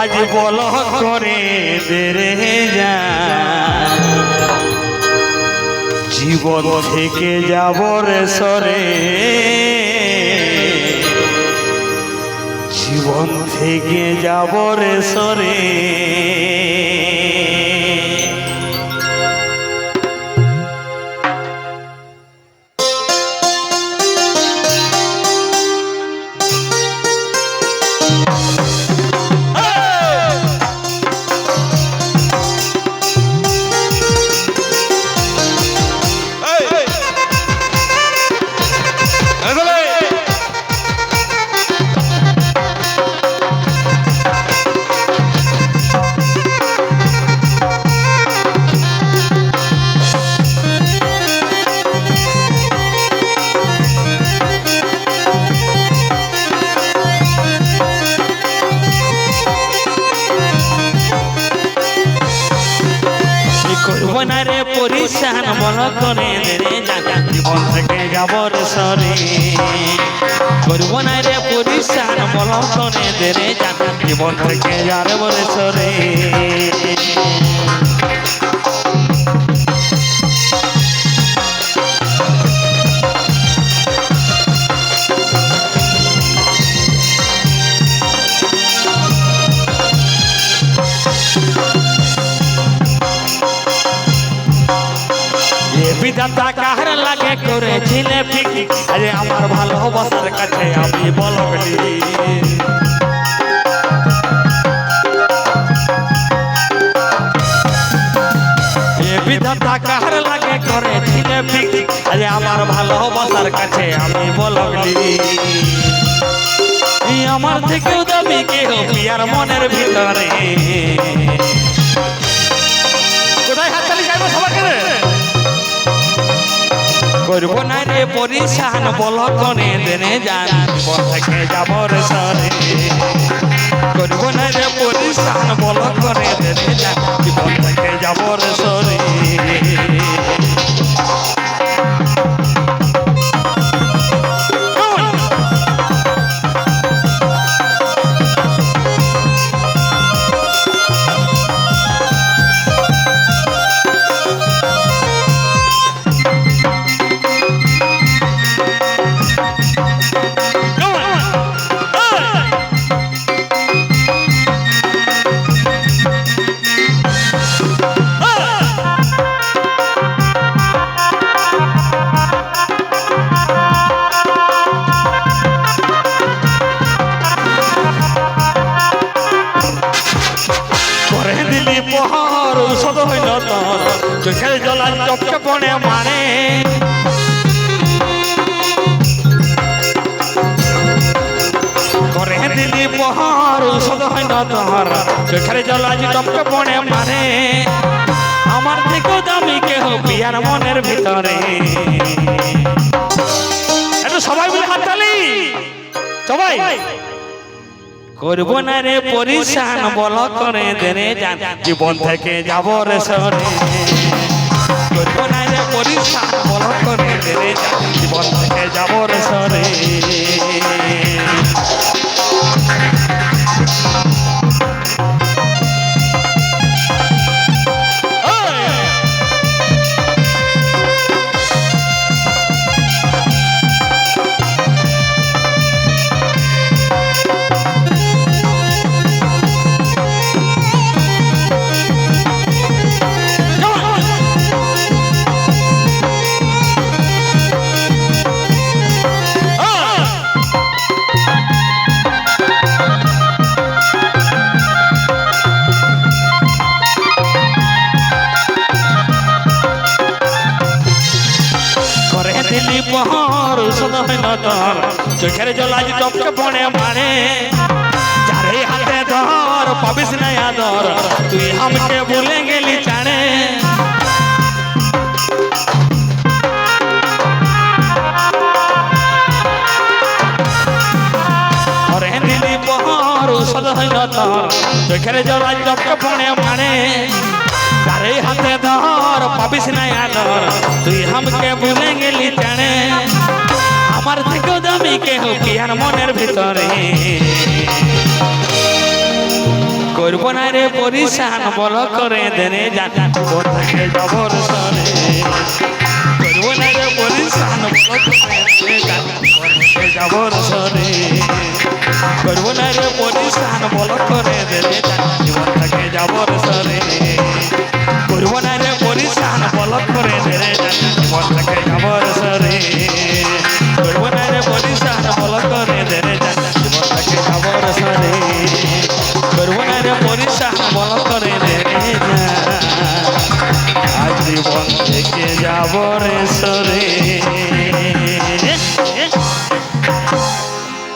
আজ বল করে দেরে যা জীবন থেকে যাব রে সরে জীবন থেকে যাব রে সরে রে পরিশান বল করে রে জীবন থেকে যাব রে সরে করব না রে পরিশান বল করে রে জীবন থেকে যাব রে সরে বিধাতা কাহার লাগে করেছিলে ফিকি আরে আমার ভালোবাসার কাছে আমি বলবলি বিধাতা কাহার লাগে করেছিলে ফিকি আরে আমার ভালোবাসার কাছে আমি বলবলি আমার থেকেও দাবি কেহ পিয়ার মনের ভিতরে কোথায় হাততালি যাইব সবার কাছে করব না রে পরিশান বল করে দেনে যান জীবন থেকে যাব রে সরে করব না রে পরিশান বল করে দেনে যান জীবন থেকে যাব রে সরে পহর ঔষধ হইল তোর চোখের জলা চপকে পড়ে মানে করে দিলি পহর ঔষধ হইল তোর চোখের জলা চপকে পড়ে মানে আমার থেকেও দামি কেহ পিয়ার মনের ভিতরে একটু সবাই মিলে হাততালি সবাই করব না রে পরিশান বল করে দেনে যান জীবন থেকে যাব রে সরে করব না রে পরিশান বল করে দেনে যান জীবন থেকে যাব রে সরে পহর ঔষধ হইল তোর চোখের জল আজ টপকে পড়ে মারে চারে হাতে ধর পাবিস না আদর তুই আমাকে ভুলে গেলি চাড়ে দিলি পহর ঔষধ হইল তোর চোখের জল আজ টপকে পড়ে মারে চারে হাতে ধর পাবিস না আদর তুই আমাকে ভুলে গেলি জানে আমার থেকেও দামি কেহ পিয়ার মনের ভিতরে করবো না রে পরিশান বল করে দেনে জান জীবন থেকে যাবর সরে করবো না রে পরিশান বল করে দেনে জান জীবন থেকে যাবর সরে করবো না রে পরিশান বল করে দেনে জান জীবন থেকে যাবর সরে